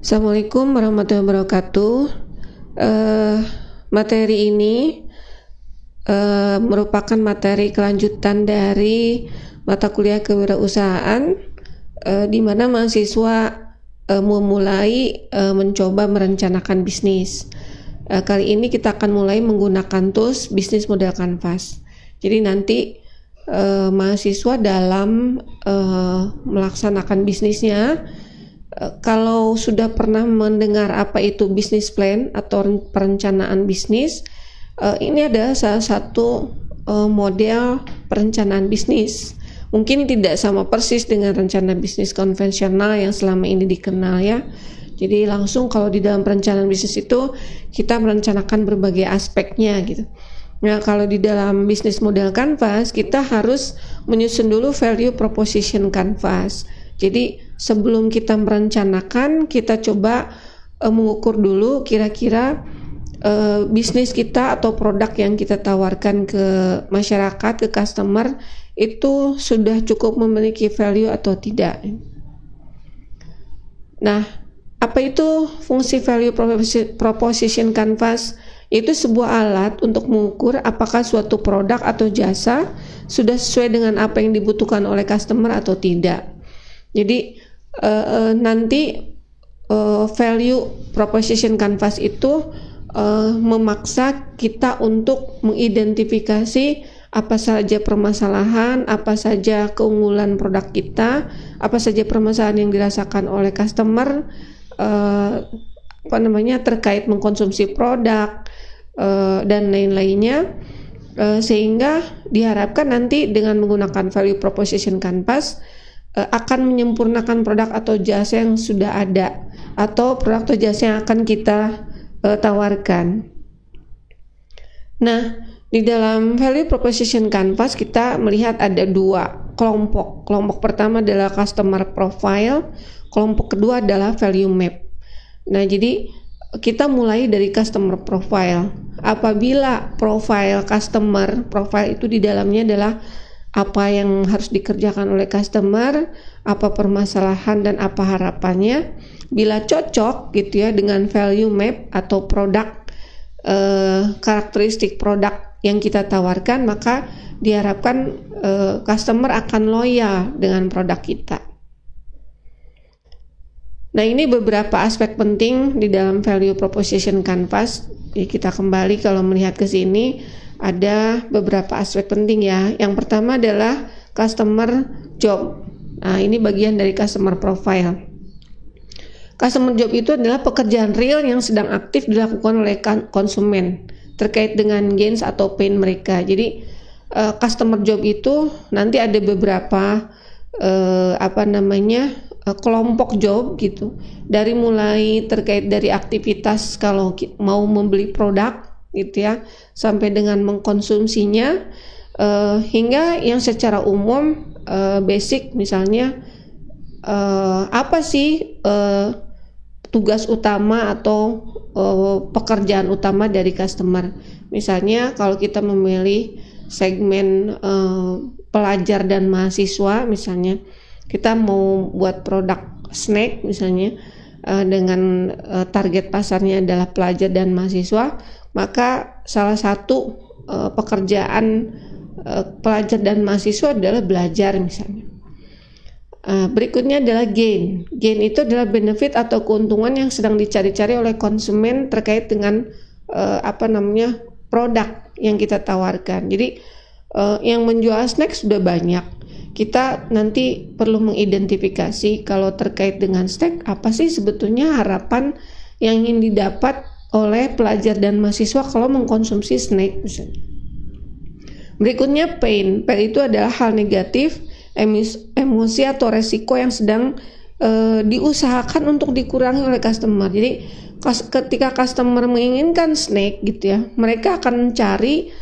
Assalamualaikum warahmatullahi wabarakatuh. Materi ini merupakan materi kelanjutan dari mata kuliah kewirausahaan, di mana mahasiswa memulai mencoba merencanakan bisnis. Kali ini kita akan mulai menggunakan tools bisnis model Canvas. Jadi nanti mahasiswa dalam melaksanakan bisnisnya, kalau sudah pernah mendengar apa itu business plan atau perencanaan bisnis, ini adalah salah satu model perencanaan bisnis. Mungkin tidak sama persis dengan rencana bisnis konvensional yang selama ini dikenal ya. Jadi langsung kalau di dalam perencanaan bisnis itu kita merencanakan berbagai aspeknya gitu. Nah, kalau di dalam bisnis model Canvas, kita harus menyusun dulu value proposition Canvas. Jadi sebelum kita merencanakan, kita coba mengukur dulu kira-kira bisnis kita atau produk yang kita tawarkan ke masyarakat, ke customer, itu sudah cukup memiliki value atau tidak. Nah, apa itu fungsi value proposition Canvas? Itu sebuah alat untuk mengukur apakah suatu produk atau jasa sudah sesuai dengan apa yang dibutuhkan oleh customer atau tidak. Jadi nanti value proposition Canvas itu memaksa kita untuk mengidentifikasi apa saja permasalahan, apa saja keunggulan produk kita, apa saja permasalahan yang dirasakan oleh customer, terkait mengkonsumsi produk dan lain-lainnya, sehingga diharapkan nanti dengan menggunakan value proposition Canvas akan menyempurnakan produk atau jasa yang sudah ada atau produk atau jasa yang akan kita tawarkan. Nah, di dalam value proposition Canvas kita melihat ada dua kelompok. Kelompok pertama adalah customer profile, kelompok kedua adalah value map. Nah, jadi kita mulai dari customer profile. Apabila profile itu di dalamnya adalah apa yang harus dikerjakan oleh customer, apa permasalahan dan apa harapannya. Bila cocok gitu ya dengan value map atau produk, karakteristik produk yang kita tawarkan, maka diharapkan customer akan loyal dengan produk kita. Nah, ini beberapa aspek penting di dalam value proposition Canvas. Jadi kita kembali kalau melihat ke sini, ada beberapa aspek penting ya. Yang pertama adalah customer job. Nah, ini bagian dari customer profile. Customer job itu adalah pekerjaan real yang sedang aktif dilakukan oleh konsumen terkait dengan gains atau pain mereka. Jadi customer job itu nanti ada beberapa kelompok job gitu. Dari mulai terkait dari aktivitas kalau mau membeli produk gitu ya, sampai dengan mengkonsumsinya, hingga yang secara umum basic, misalnya apa sih tugas utama atau pekerjaan utama dari customer. Misalnya kalau kita memilih segmen pelajar dan mahasiswa, misalnya kita mau buat produk snack misalnya, dengan target pasarnya adalah pelajar dan mahasiswa, maka salah satu pekerjaan pelajar dan mahasiswa adalah belajar misalnya. Berikutnya adalah gain. Gain itu adalah benefit atau keuntungan yang sedang dicari-cari oleh konsumen terkait dengan produk yang kita tawarkan. Jadi yang menjual snack sudah banyak. Kita nanti perlu mengidentifikasi kalau terkait dengan snack, apa sih sebetulnya harapan yang ingin didapat oleh pelajar dan mahasiswa kalau mengkonsumsi snack misalnya. Berikutnya pain. Pain itu adalah hal negatif, emosi atau resiko yang sedang diusahakan untuk dikurangi oleh customer. Jadi ketika customer menginginkan snack gitu ya, mereka akan mencari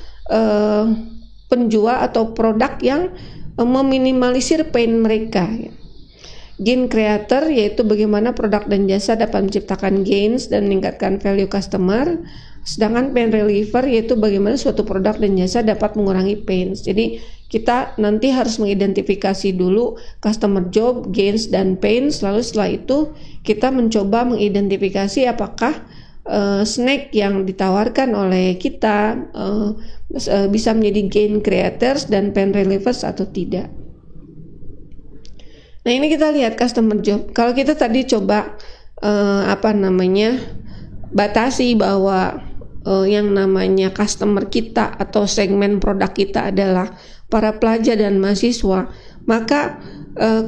penjual atau produk yang meminimalisir pain mereka. Gain creator yaitu bagaimana produk dan jasa dapat menciptakan gains dan meningkatkan value customer. Sedangkan pain reliever yaitu bagaimana suatu produk dan jasa dapat mengurangi pain. Jadi kita nanti harus mengidentifikasi dulu customer job, gains, dan pains. Lalu setelah itu kita mencoba mengidentifikasi apakah snack yang ditawarkan oleh kita bisa menjadi gain creators dan pain relievers atau tidak. Nah, ini kita lihat customer job. Kalau kita tadi coba batasi bahwa yang namanya customer kita atau segmen produk kita adalah para pelajar dan mahasiswa, maka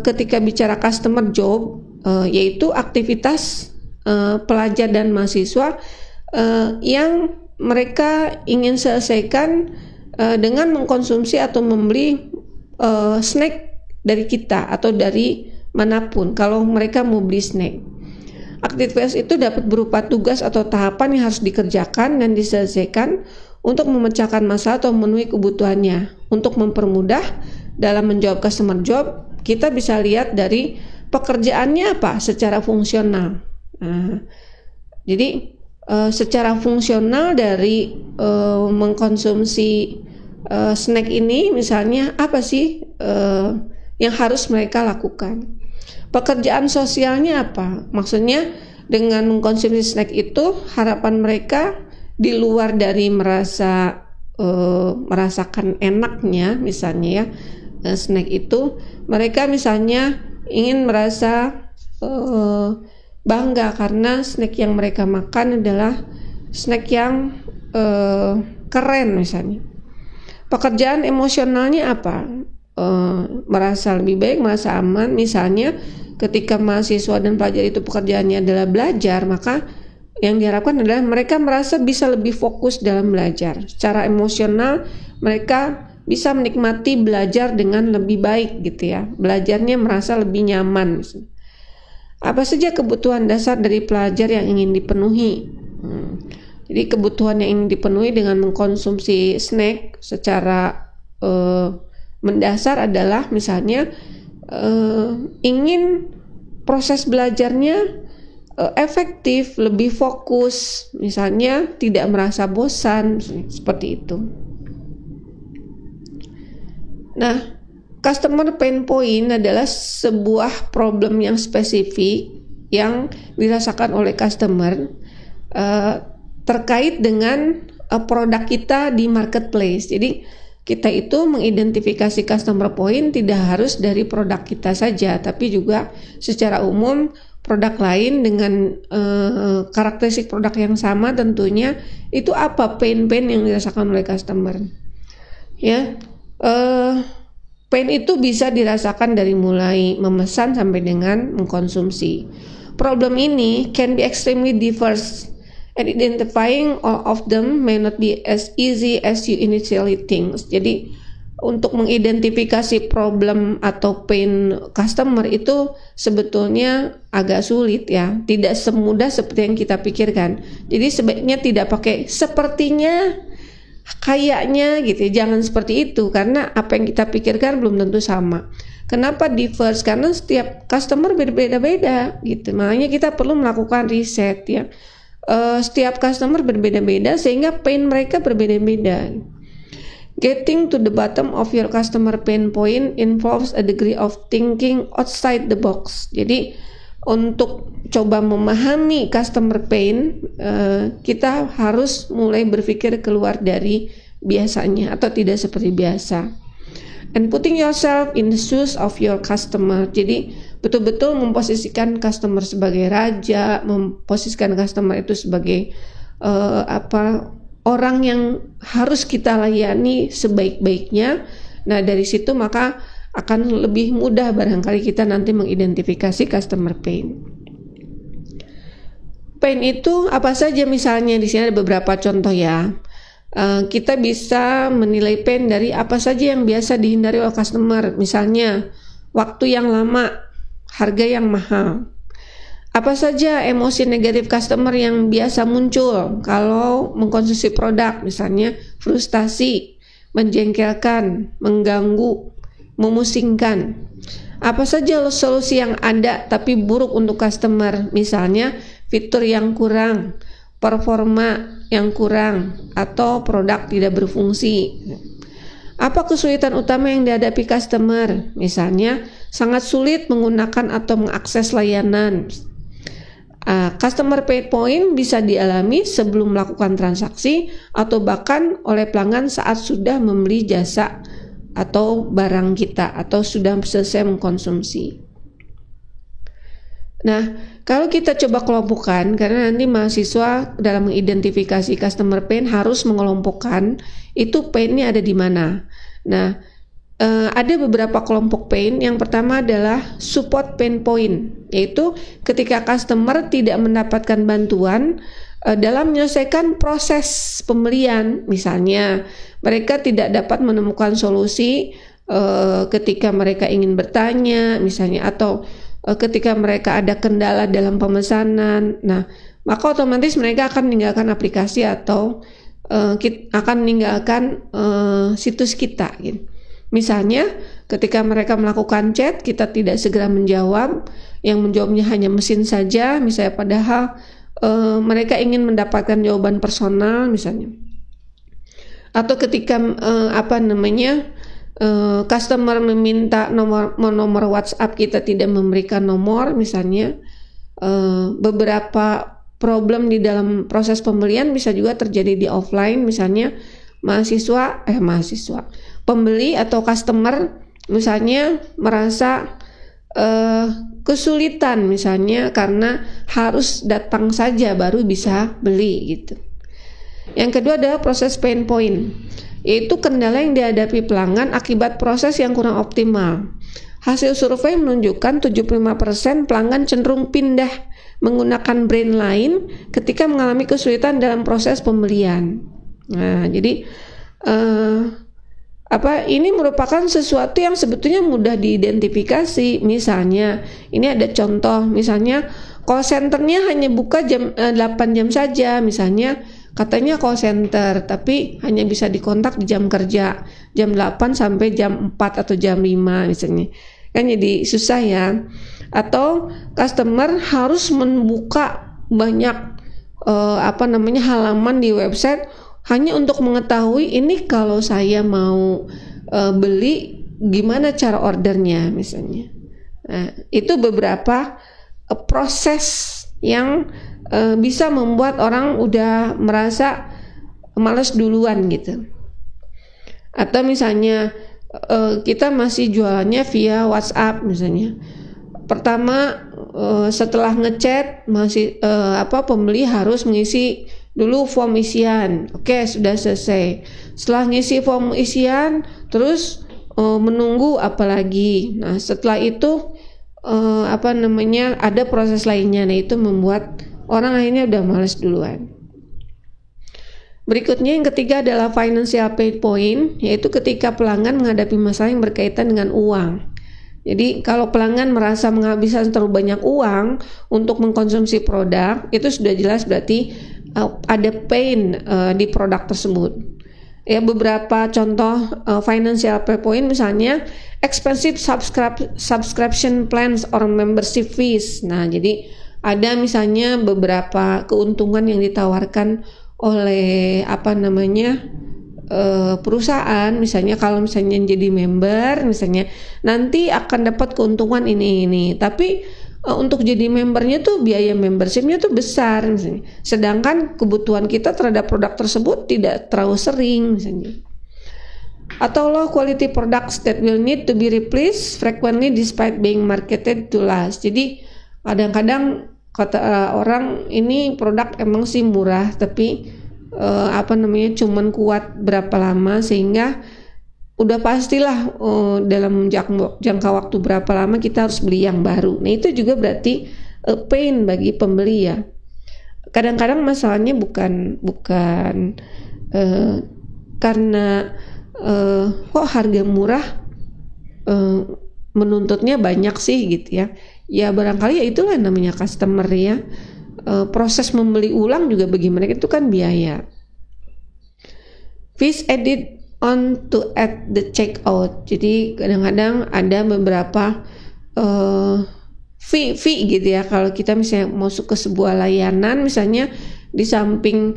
ketika bicara customer job yaitu aktivitas pelajar dan mahasiswa yang mereka ingin selesaikan dengan mengkonsumsi atau membeli snack dari kita atau dari manapun kalau mereka mau beli snack. Aktivitas itu dapat berupa tugas atau tahapan yang harus dikerjakan dan diselesaikan untuk memecahkan masalah atau memenuhi kebutuhannya. Untuk mempermudah dalam menjawab customer job, kita bisa lihat dari pekerjaannya apa secara fungsional. Jadi secara fungsional dari mengkonsumsi snack ini, misalnya apa sih yang harus mereka lakukan? Pekerjaan sosialnya apa? Maksudnya dengan mengkonsumsi snack itu harapan mereka di luar dari merasakan enaknya, misalnya ya snack itu, mereka misalnya ingin merasa bangga karena snack yang mereka makan adalah snack yang keren misalnya. Pekerjaan emosionalnya apa? Merasa lebih baik, merasa aman. Misalnya ketika mahasiswa dan pelajar itu pekerjaannya adalah belajar, maka yang diharapkan adalah mereka merasa bisa lebih fokus dalam belajar. Secara emosional mereka bisa menikmati belajar dengan lebih baik gitu ya. Belajarnya merasa lebih nyaman. Apa saja kebutuhan dasar dari pelajar yang ingin dipenuhi? Jadi kebutuhan yang ingin dipenuhi dengan mengkonsumsi snack secara mendasar adalah misalnya ingin proses belajarnya efektif, lebih fokus, misalnya tidak merasa bosan, seperti itu. Nah, customer pain point adalah sebuah problem yang spesifik yang dirasakan oleh customer terkait dengan produk kita di marketplace. Jadi kita itu mengidentifikasi customer point tidak harus dari produk kita saja, tapi juga secara umum produk lain dengan karakteristik produk yang sama tentunya itu apa pain yang dirasakan oleh customer. Ya, pain itu bisa dirasakan dari mulai memesan sampai dengan mengkonsumsi. Problem ini can be extremely diverse. And identifying all of them may not be as easy as you initially think. Jadi untuk mengidentifikasi problem atau pain customer itu sebetulnya agak sulit ya. Tidak semudah seperti yang kita pikirkan. Jadi sebaiknya tidak pakai sepertinya, kayaknya gitu. Jangan seperti itu karena apa yang kita pikirkan belum tentu sama. Kenapa diverse? Karena setiap customer berbeda-beda gitu. Makanya kita perlu melakukan riset ya. Setiap customer berbeda-beda sehingga pain mereka berbeda-beda. Getting to the bottom of your customer pain point involves a degree of thinking outside the box. Jadi untuk coba memahami customer pain, kita harus mulai berpikir keluar dari biasanya atau tidak seperti biasa. And putting yourself in the shoes of your customer. Jadi betul-betul memposisikan customer sebagai raja, memposisikan customer itu sebagai orang yang harus kita layani sebaik-baiknya. Nah, dari situ maka akan lebih mudah barangkali kita nanti mengidentifikasi customer pain. Pain itu apa saja? Misalnya di sini ada beberapa contoh ya. Kita bisa menilai pain dari apa saja yang biasa dihindari oleh customer. Misalnya waktu yang lama, harga yang mahal. Apa saja emosi negatif customer yang biasa muncul kalau mengkonsumsi produk, misalnya frustasi, menjengkelkan, mengganggu, memusingkan. Apa saja solusi yang ada tapi buruk untuk customer, misalnya fitur yang kurang, performa yang kurang, atau produk tidak berfungsi. Apa kesulitan utama yang dihadapi customer? Misalnya, sangat sulit menggunakan atau mengakses layanan. Customer pain point bisa dialami sebelum melakukan transaksi atau bahkan oleh pelanggan saat sudah membeli jasa atau barang kita atau sudah selesai mengkonsumsi. Nah, kalau kita coba kelompokkan, karena nanti mahasiswa dalam mengidentifikasi customer pain harus mengelompokkan itu painnya ada di mana. Nah, ada beberapa kelompok pain. Yang pertama adalah support pain point, yaitu ketika customer tidak mendapatkan bantuan dalam menyelesaikan proses pembelian. Misalnya, mereka tidak dapat menemukan solusi ketika mereka ingin bertanya, misalnya, atau ketika mereka ada kendala dalam pemesanan. Nah, maka otomatis mereka akan meninggalkan aplikasi atau akan meninggalkan situs kita, gitu. Misalnya, ketika mereka melakukan chat, kita tidak segera menjawab, yang menjawabnya hanya mesin saja, misalnya, padahal mereka ingin mendapatkan jawaban personal, misalnya. Atau ketika customer meminta nomor WhatsApp, kita tidak memberikan nomor, misalnya. Beberapa problem di dalam proses pembelian bisa juga terjadi di offline, misalnya pembeli atau customer misalnya merasa kesulitan, misalnya karena harus datang saja baru bisa beli, gitu. Yang kedua adalah proses pain point, yaitu kendala yang dihadapi pelanggan akibat proses yang kurang optimal. Hasil survei menunjukkan 75% pelanggan cenderung pindah menggunakan brand lain ketika mengalami kesulitan dalam proses pembelian. Nah, jadi ini merupakan sesuatu yang sebetulnya mudah diidentifikasi. Misalnya, ini ada contoh, misalnya call centernya hanya buka jam 8 jam saja, misalnya katanya call center, tapi hanya bisa dikontak di jam kerja, jam 8 sampai jam 4 atau jam 5 misalnya. Kan jadi susah ya. Atau customer harus membuka banyak halaman di website hanya untuk mengetahui ini kalau saya mau beli gimana cara ordernya, misalnya. Nah, itu beberapa proses yang bisa membuat orang udah merasa malas duluan, gitu. Atau misalnya kita masih jualannya via WhatsApp, misalnya. Pertama, setelah ngechat pembeli harus mengisi dulu form isian. Oke, sudah selesai. Setelah ngisi form isian, terus menunggu apa lagi. Nah, setelah itu ada proses lainnya. Nah, itu membuat orang akhirnya udah malas duluan. Berikutnya yang ketiga adalah financial pain point, yaitu ketika pelanggan menghadapi masalah yang berkaitan dengan uang. Jadi kalau pelanggan merasa menghabiskan terlalu banyak uang untuk mengkonsumsi produk, itu sudah jelas berarti ada pain di produk tersebut. Ya, beberapa contoh financial pain point, misalnya expensive subscription plans or membership fees. Nah, jadi ada misalnya beberapa keuntungan yang ditawarkan oleh perusahaan, misalnya kalau misalnya jadi member, misalnya nanti akan dapat keuntungan ini. Tapi untuk jadi membernya tuh biaya membershipnya tuh besar, misalnya. Sedangkan kebutuhan kita terhadap produk tersebut tidak terlalu sering, misalnya. Atau low quality products that will need to be replaced frequently despite being marketed to last. Jadi kadang-kadang kata orang ini produk emang sih murah, tapi cuman kuat berapa lama, sehingga udah pastilah dalam jangka waktu berapa lama kita harus beli yang baru. Nah, itu juga berarti pain bagi pembeli, ya. Kadang-kadang masalahnya bukan karena kok harga murah menuntutnya banyak sih, gitu ya. Ya barangkali ya itulah namanya customer, ya. Proses membeli ulang juga bagi mereka itu kan biaya. Fees added on to at the checkout. Jadi kadang-kadang ada beberapa fee gitu ya. Kalau kita misalnya masuk ke sebuah layanan, misalnya di samping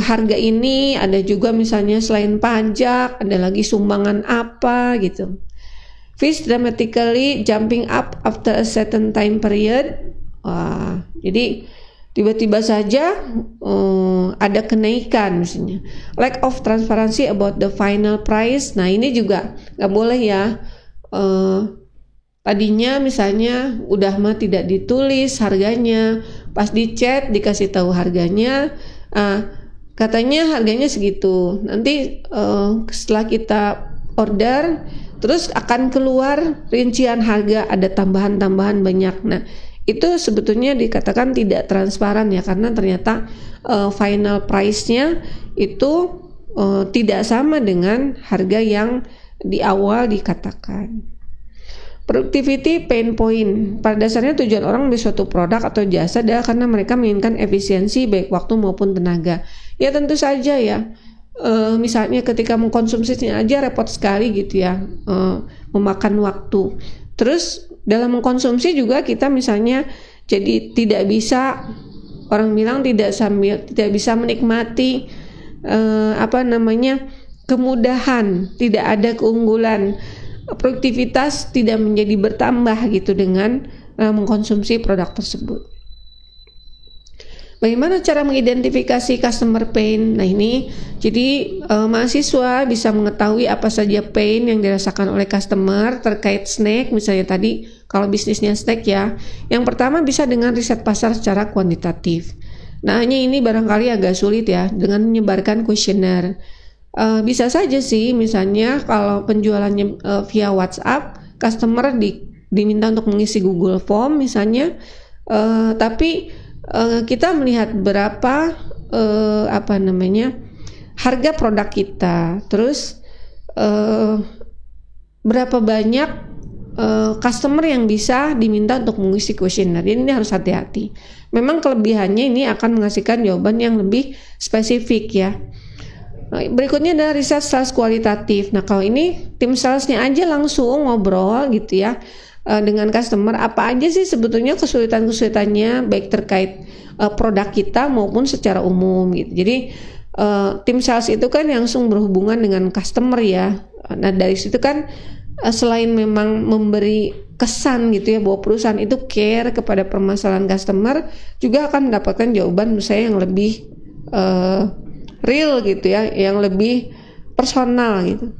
harga ini ada juga misalnya selain pajak ada lagi sumbangan apa gitu. Fees dramatically jumping up after a certain time period. Jadi tiba-tiba saja ada kenaikan misalnya. Lack of transparency about the final price. Nah ini juga nggak boleh ya. Tadinya misalnya udah mah tidak ditulis harganya, pas di chat dikasih tahu harganya, katanya harganya segitu. Nanti setelah kita order, terus akan keluar rincian harga ada tambahan-tambahan banyak. Nah itu sebetulnya dikatakan tidak transparan ya, karena ternyata final price-nya itu tidak sama dengan harga yang di awal dikatakan. Productivity pain point. Pada dasarnya tujuan orang membeli suatu produk atau jasa adalah karena mereka menginginkan efisiensi baik waktu maupun tenaga. Ya tentu saja ya. Misalnya ketika mengkonsumsinya aja repot sekali gitu ya, memakan waktu. Terus dalam mengkonsumsi juga kita misalnya jadi tidak bisa, orang bilang tidak bisa menikmati kemudahan, tidak ada keunggulan. Produktivitas tidak menjadi bertambah gitu dengan mengkonsumsi produk tersebut. Bagaimana cara mengidentifikasi customer pain? Nah ini jadi mahasiswa bisa mengetahui apa saja pain yang dirasakan oleh customer terkait snack, misalnya tadi kalau bisnisnya snack ya. Yang pertama bisa dengan riset pasar secara kuantitatif. Nah hanya ini barangkali agak sulit ya dengan menyebarkan kuesioner. Bisa saja sih misalnya kalau penjualannya via WhatsApp, customer diminta untuk mengisi Google Form misalnya, tapi kita melihat berapa harga produk kita, terus berapa banyak customer yang bisa diminta untuk mengisi kuesioner. Ini harus hati-hati. Memang kelebihannya ini akan menghasilkan jawaban yang lebih spesifik ya. Berikutnya adalah riset sales kualitatif. Nah kalau ini tim salesnya aja langsung ngobrol gitu ya dengan customer, apa aja sih sebetulnya kesulitan-kesulitannya baik terkait produk kita maupun secara umum gitu. Jadi tim sales itu kan langsung berhubungan dengan customer ya. Nah dari situ kan selain memang memberi kesan gitu ya bahwa perusahaan itu care kepada permasalahan customer, juga akan mendapatkan jawaban menurut saya yang lebih real gitu ya, yang lebih personal gitu.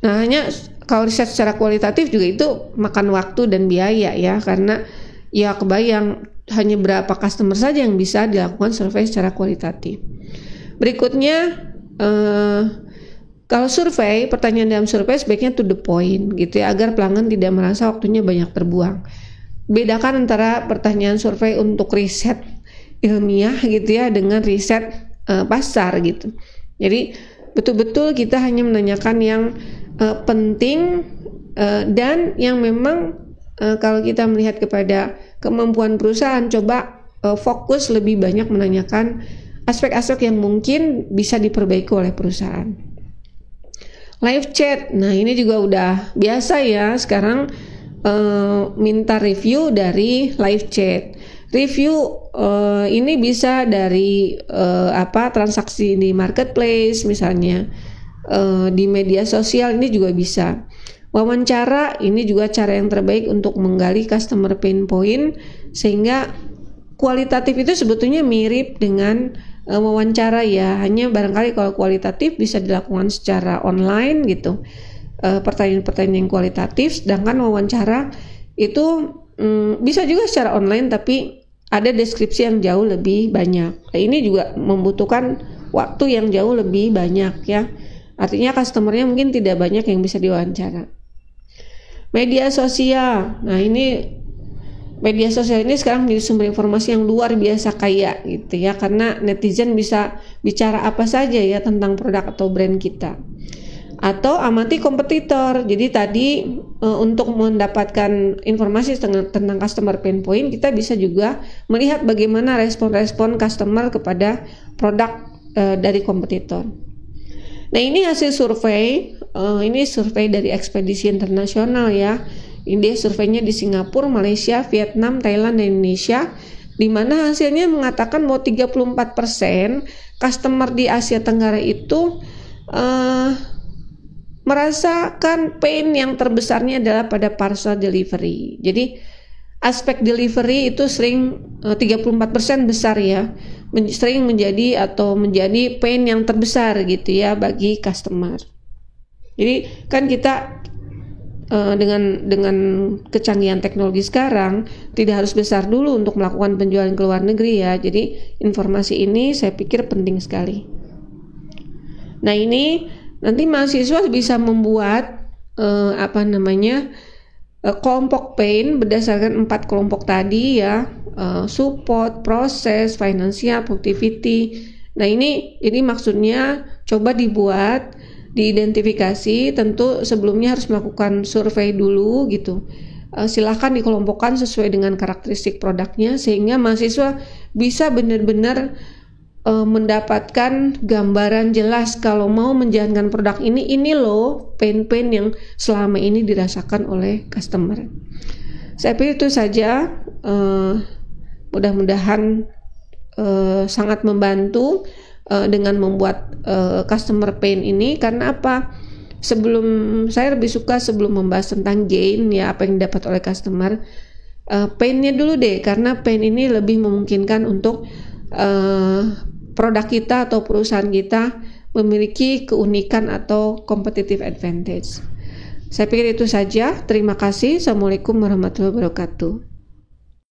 Nah hanya kalau riset secara kualitatif juga itu makan waktu dan biaya ya, karena ya kebayang hanya berapa customer saja yang bisa dilakukan survei secara kualitatif. Berikutnya kalau survei, pertanyaan dalam survei sebaiknya to the point gitu ya, agar pelanggan tidak merasa waktunya banyak terbuang. Bedakan antara pertanyaan survei untuk riset ilmiah gitu ya dengan riset pasar gitu. Jadi betul-betul kita hanya menanyakan yang penting dan yang memang kalau kita melihat kepada kemampuan perusahaan, coba fokus lebih banyak menanyakan aspek-aspek yang mungkin bisa diperbaiki oleh perusahaan. Live chat, nah ini juga udah biasa ya sekarang, minta review dari live chat. Review ini bisa dari transaksi di marketplace misalnya, di media sosial ini juga bisa. Wawancara ini juga cara yang terbaik untuk menggali customer pain point, sehingga kualitatif itu sebetulnya mirip dengan wawancara ya, hanya barangkali kalau kualitatif bisa dilakukan secara online gitu, pertanyaan-pertanyaan yang kualitatif, sedangkan wawancara itu bisa juga secara online tapi ada deskripsi yang jauh lebih banyak. Nah, ini juga membutuhkan waktu yang jauh lebih banyak ya. Artinya customernya mungkin tidak banyak yang bisa diwawancara. Media sosial. Nah, ini media sosial ini sekarang menjadi sumber informasi yang luar biasa kaya gitu ya, karena netizen bisa bicara apa saja ya tentang produk atau brand kita. Atau amati kompetitor. Jadi tadi untuk mendapatkan informasi tentang customer pain point, kita bisa juga melihat bagaimana respon-respon customer kepada produk dari kompetitor. Nah ini hasil survei, ini survei dari Ekspedisi Internasional ya, Ini surveinya di Singapura, Malaysia, Vietnam, Thailand, dan Indonesia, di mana hasilnya mengatakan bahwa 34% customer di Asia Tenggara itu merasakan pain yang terbesarnya adalah pada parcel delivery. Jadi aspek delivery itu sering 34% besar ya, sering menjadi pain yang terbesar gitu ya bagi customer. Jadi kan kita dengan kecanggihan teknologi sekarang tidak harus besar dulu untuk melakukan penjualan ke luar negeri ya. Jadi informasi ini saya pikir penting sekali. Nah, ini nanti mahasiswa bisa membuat kelompok pain berdasarkan 4 kelompok tadi ya, support, proses, finansial, productivity. Nah, ini maksudnya coba dibuat, diidentifikasi. Tentu sebelumnya harus melakukan survei dulu gitu. Silahkan dikelompokkan sesuai dengan karakteristik produknya sehingga mahasiswa bisa benar-benar mendapatkan gambaran jelas kalau mau menjalankan produk ini loh pain-pain yang selama ini dirasakan oleh customer. Saya pikir itu saja, mudah-mudahan sangat membantu dengan membuat customer pain ini. Karena apa? Saya lebih suka sebelum membahas tentang gain ya, apa yang didapat oleh customer, painnya dulu deh, karena pain ini lebih memungkinkan untuk produk kita atau perusahaan kita memiliki keunikan atau competitive advantage. Saya pikir itu saja. Terima kasih. Assalamualaikum warahmatullahi wabarakatuh.